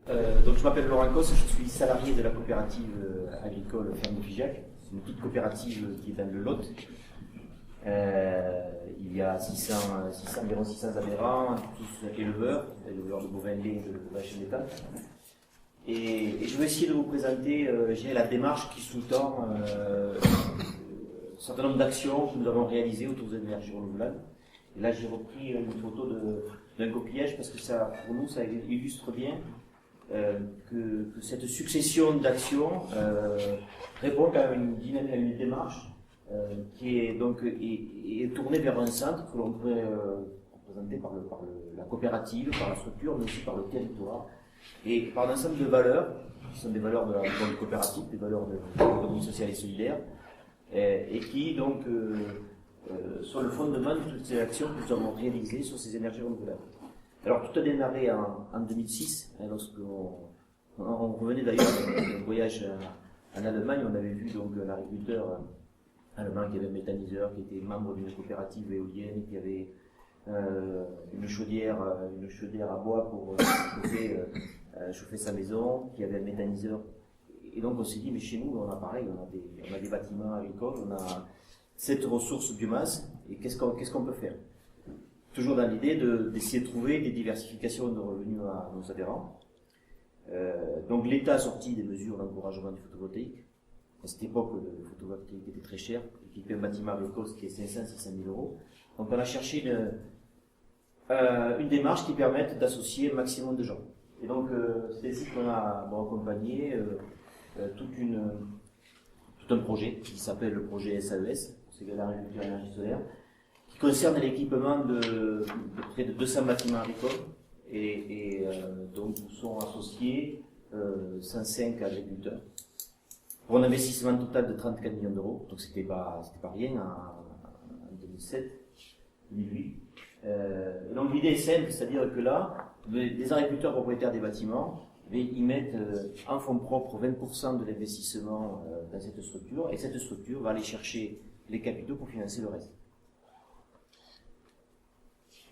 Donc je m'appelle Laurent Cos, je suis salarié de la coopérative agricole Ferme de Figeac. C'est une petite coopérative qui est dans le Lot. Il y a environ 600 adhérents, tous éleveurs de bovins lait et de vaches laitantes. Et je vais essayer de vous présenter la démarche qui sous-tend un certain nombre d'actions que nous avons réalisées autour des énergies renouvelables. Et là, j'ai repris une photo d'un coquillage parce que ça, pour nous, ça illustre bien que cette succession d'actions répond à une démarche qui est donc est tournée vers un centre que l'on pourrait représenter par la coopérative, par la structure, mais aussi par le territoire et par un ensemble de valeurs qui sont des valeurs de la coopérative, des valeurs de l'économie sociale et solidaire, et qui donc sont le fondement de toutes ces actions que nous avons réalisées sur ces énergies renouvelables. Alors tout a démarré en 2006, lorsqu'on revenait d'ailleurs d'un voyage en Allemagne. On avait vu donc un agriculteur allemand qui avait un méthaniseur, qui était membre d'une coopérative éolienne, qui avait une chaudière à bois pour chauffer sa maison, qui avait un méthaniseur. Et donc on s'est dit, mais chez nous, on a pareil, on a des bâtiments agricoles, on a cette ressource biomasse, et qu'est-ce qu'on peut faire? Toujours dans l'idée d'essayer de trouver des diversifications de revenus à nos adhérents. Donc l'État a sorti des mesures d'encouragement du photovoltaïque. À cette époque, le photovoltaïque était très cher, équiper un bâtiment agricole, ce qui est 500-600 000 euros. Donc on a cherché une démarche qui permette d'associer un maximum de gens. Et donc c'est ainsi qu'on a accompagné tout un projet qui s'appelle le projet SAES, c'est l'agriculture et l'énergie solaire, qui concerne l'équipement de près de 200 bâtiments agricoles et donc où sont associés 105 agriculteurs pour un investissement total de 34 millions d'euros. Donc c'était pas rien en 2007-2008. Et donc l'idée est simple, c'est-à-dire que là, les agriculteurs propriétaires des bâtiments, ils mettent en fonds propres 20% de l'investissement dans cette structure, et cette structure va aller chercher les capitaux pour financer le reste.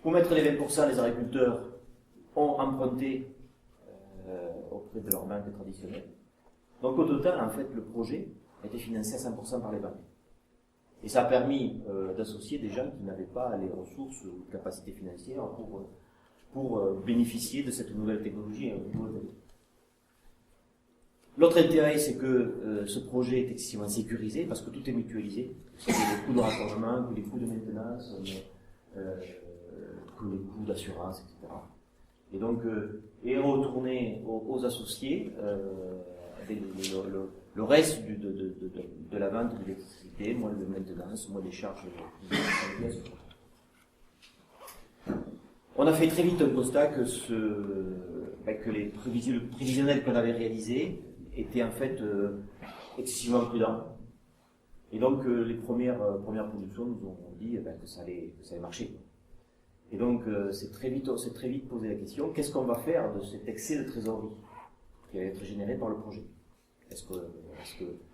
Pour mettre les 20%, les agriculteurs ont emprunté auprès de leurs banques traditionnelles. Donc au total, en fait, le projet a été financé à 100% par les banques. Et ça a permis d'associer des gens qui n'avaient pas les ressources ou capacités financières pour bénéficier de cette nouvelle technologie. L'autre intérêt, c'est que ce projet est excessivement sécurisé parce que tout est mutualisé. C'est les coûts de raccordement, que les coûts de maintenance, que les coûts d'assurance, etc. Et donc, est retourné aux associés le reste de la vente de l'électricité, moins de maintenance, moins des charges. On a fait très vite un constat que les prévisionnels qu'on avait réalisés étaient en fait excessivement prudents. Et donc les premières productions nous ont dit que ça allait marcher. Et donc on s'est très vite posé la question, qu'est-ce qu'on va faire de cet excès de trésorerie qui va être généré par le projet? Est-ce que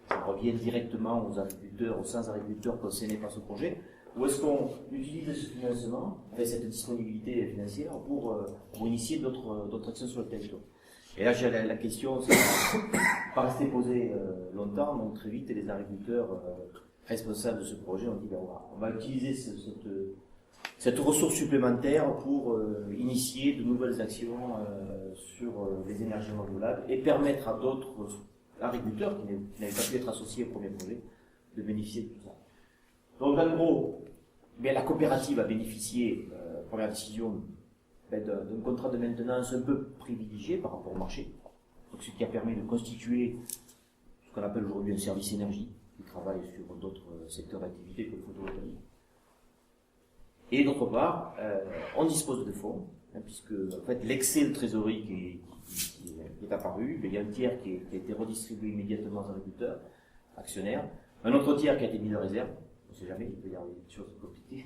ça revient directement aux agriculteurs, aux 100 agriculteurs concernés par ce projet, ou est-ce qu'on utilise ce financement, cette disponibilité financière pour initier d'autres actions sur le territoire? Et là, la question, c'est pas rester posée longtemps, donc très vite, les agriculteurs responsables de ce projet ont dit, on va utiliser cette ressource supplémentaire pour initier de nouvelles actions sur les énergies renouvelables et permettre à d'autres agriculteurs qui n'avaient pas pu être associés au premier projet de bénéficier de tout ça. Donc en gros, la coopérative a bénéficié, première décision, d'un contrat de maintenance un peu privilégié par rapport au marché, donc ce qui a permis de constituer ce qu'on appelle aujourd'hui un service énergie, qui travaille sur d'autres secteurs d'activité que le photovoltaïque. Et d'autre part, on dispose de fonds, puisque en fait, l'excès de trésorerie qui est apparu, il y a un tiers qui a été redistribué immédiatement aux agriculteurs, actionnaires, un autre tiers qui a été mis de réserve, on ne sait jamais, il peut y avoir des choses compliquées,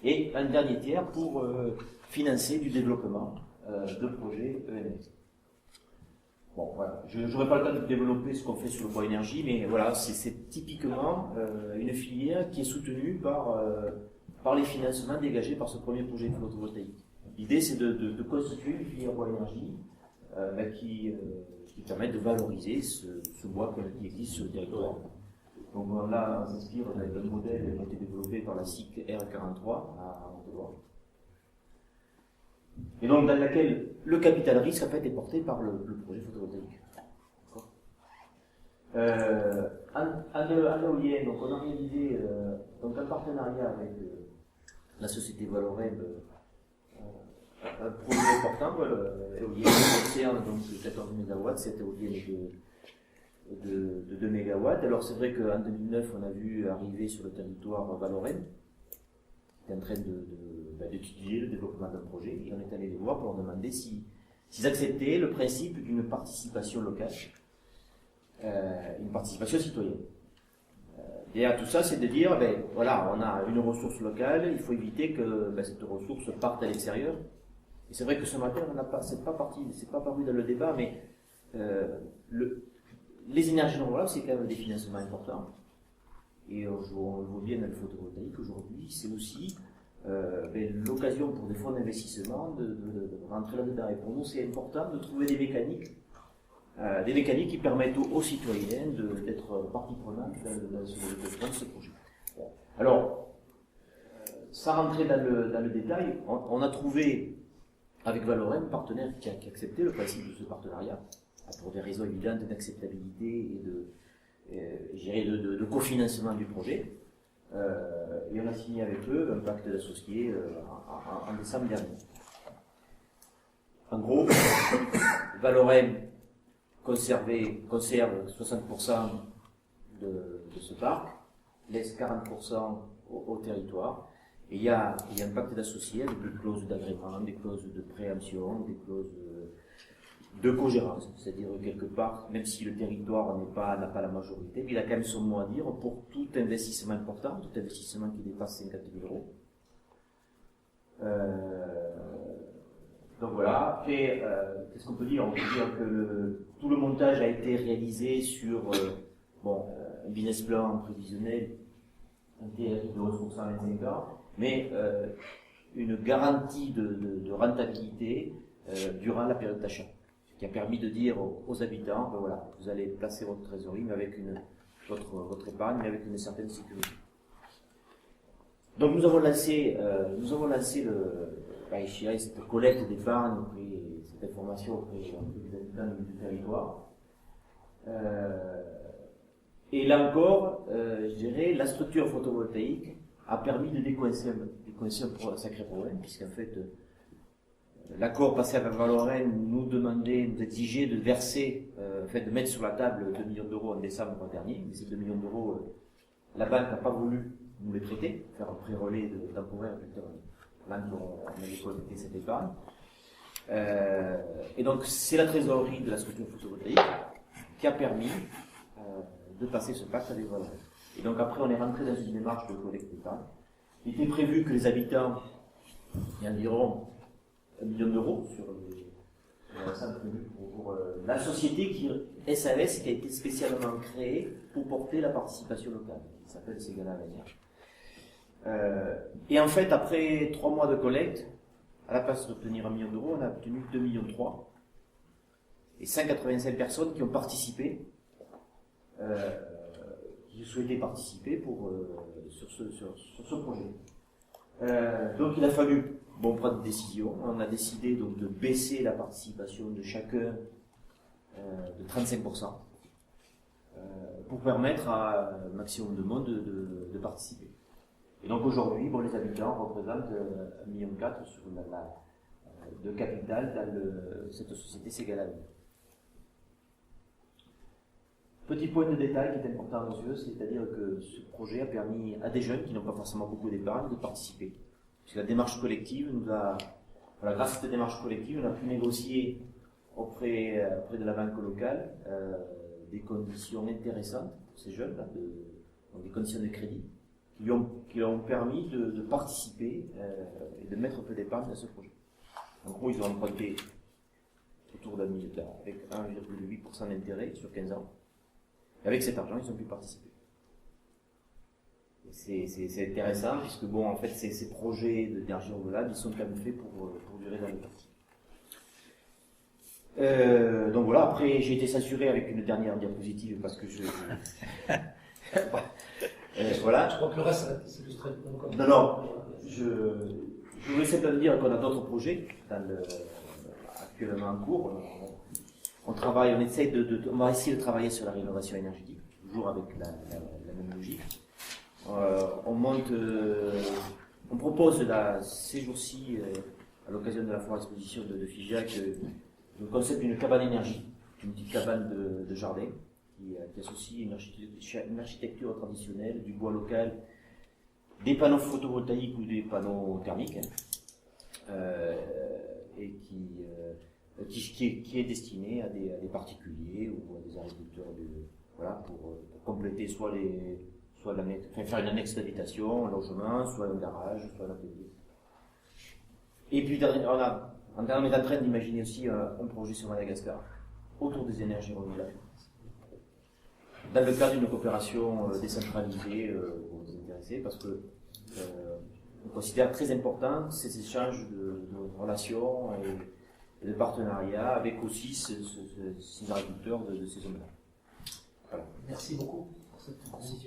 et un dernier tiers pour financer du développement de projets ENR. Bon, voilà, je n'aurai pas le temps de développer ce qu'on fait sur le bois énergie, mais voilà, c'est typiquement une filière qui est soutenue par les financements dégagés par ce premier projet photovoltaïque. L'idée, c'est de constituer une filière bois énergie qui permettent de valoriser ce bois qui existe sur le territoire. Donc là, on s'inspire d'un modèle qui a été développé par la SIC R43 à Monteloire. Et donc dans laquelle le capital risque en fait est porté par le projet photovoltaïque. En éolien, donc on a réalisé donc un partenariat avec la société Valorem, un projet important, éolien océan, donc de 14 MW, cette éolienne de 2 MW. Alors c'est vrai qu'en 2009, on a vu arriver sur le territoire Valorem, qui est en train d'étudier le développement d'un projet, et on est allé les voir pour leur demander s'ils acceptaient le principe d'une participation locale, une participation citoyenne. Et à tout ça, c'est de dire, voilà, on a une ressource locale, il faut éviter que cette ressource parte à l'extérieur. Et c'est vrai que ce matin, c'est pas paru dans le débat, mais les énergies renouvelables, c'est quand même des financements importants. Et on le voit bien dans le photovoltaïque aujourd'hui, c'est aussi l'occasion pour des fonds d'investissement de rentrer là-dedans. Et pour nous, c'est important de trouver des mécaniques qui permettent aux citoyens d'être partie prenante dans ce projet. Alors, sans rentrer dans le détail, on a trouvé avec Valorem un partenaire qui a accepté le principe de ce partenariat, pour des raisons évidentes d'acceptabilité et de cofinancement du projet. Et on a signé avec eux un pacte d'associés en décembre dernier. En gros, Valorem conserve 60% de ce parc, laisse 40% au territoire, et il y a un pacte d'associés avec des clauses d'agrément, des clauses de préemption, des clauses de cogérance, c'est-à-dire quelque part, même si le territoire n'a pas la majorité, mais il a quand même son mot à dire pour tout investissement important, tout investissement qui dépasse 50 000 euros. Donc voilà, après, qu'est-ce qu'on peut dire? On peut dire que tout le montage a été réalisé sur un business plan prévisionnel, un TRI de 11% à 25 ans, mais une garantie de rentabilité durant la période d'achat, qui a permis de dire aux habitants, voilà, vous allez placer votre trésorerie, mais avec votre épargne, mais avec une certaine sécurité. Donc nous avons lancé cette collecte d'épargne, cette information auprès des habitants du territoire. Et là encore, je dirais, la structure photovoltaïque a permis de décoincer un sacré problème, puisqu'en fait, l'accord passé avec Valorem nous exigeait de verser, de mettre sur la table 2 millions d'euros en décembre dernier. Mais ces 2 millions d'euros, la banque n'a pas voulu nous les prêter, faire un pré-relais temporaire, là on avait collecté cette épargne. Et donc c'est la trésorerie de la structure photovoltaïque qui a permis de passer ce pacte avec Valorem. Et donc après on est rentré dans une démarche de collecte d'épargne. Il était prévu que les habitants, il y a environ 1 million d'euros sur pour la société SAS qui a été spécialement créée pour porter la participation locale, qui s'appelle Ségala Avenir. Et en fait, après 3 mois de collecte, à la place d'obtenir 1 million d'euros, on a obtenu 2,3 millions et 185 personnes qui ont participé, qui souhaitaient participer sur ce projet. Donc il a fallu prendre des décisions. On a décidé donc de baisser la participation de chacun de 35% pour permettre à un maximum de monde de participer. Et donc aujourd'hui, les habitants représentent 1,4 million sur de capital dans cette société Ségala Avenir. Petit point de détail qui est important à nos yeux, c'est-à-dire que ce projet a permis à des jeunes qui n'ont pas forcément beaucoup d'épargne de participer. Puisque la démarche collective grâce à cette démarche collective, on a pu négocier auprès de la banque locale des conditions intéressantes pour ces jeunes, donc des conditions de crédit, qui leur ont permis de participer et de mettre un peu d'épargne dans ce projet. En gros, ils ont emprunté autour d'un million avec 1,8% d'intérêt sur 15 ans. Et avec cet argent, ils ont pu participer. C'est intéressant, puisque en fait, ces projets d'énergie renouvelable, ils sont quand même faits pour durer dans le temps. Donc voilà, après j'ai été censuré avec une dernière diapositive parce que je... voilà. Je crois que le reste, c'est plus très... Non, non, je voulais simplement dire qu'on a d'autres projets actuellement en cours. On travaille, on va essayer de travailler sur la rénovation énergétique, toujours avec la même logique. On propose ces jours-ci, à l'occasion de la foire exposition de Figeac, le concept d'une cabane énergie, une petite cabane de jardin qui associe une architecture traditionnelle, du bois local, des panneaux photovoltaïques ou des panneaux thermiques, et qui est destiné à des particuliers ou à des agriculteurs pour compléter soit faire une annexe d'habitation, un logement, soit un garage, soit un atelier. Et puis on est en train d'imaginer aussi un projet sur Madagascar autour des énergies renouvelables. Dans le cadre d'une coopération décentralisée pour vous intéresser, parce que on considère très important ces échanges de relations et de partenariats avec aussi ces agriculteurs de ces zones-là. Voilà. Merci beaucoup pour cette précision.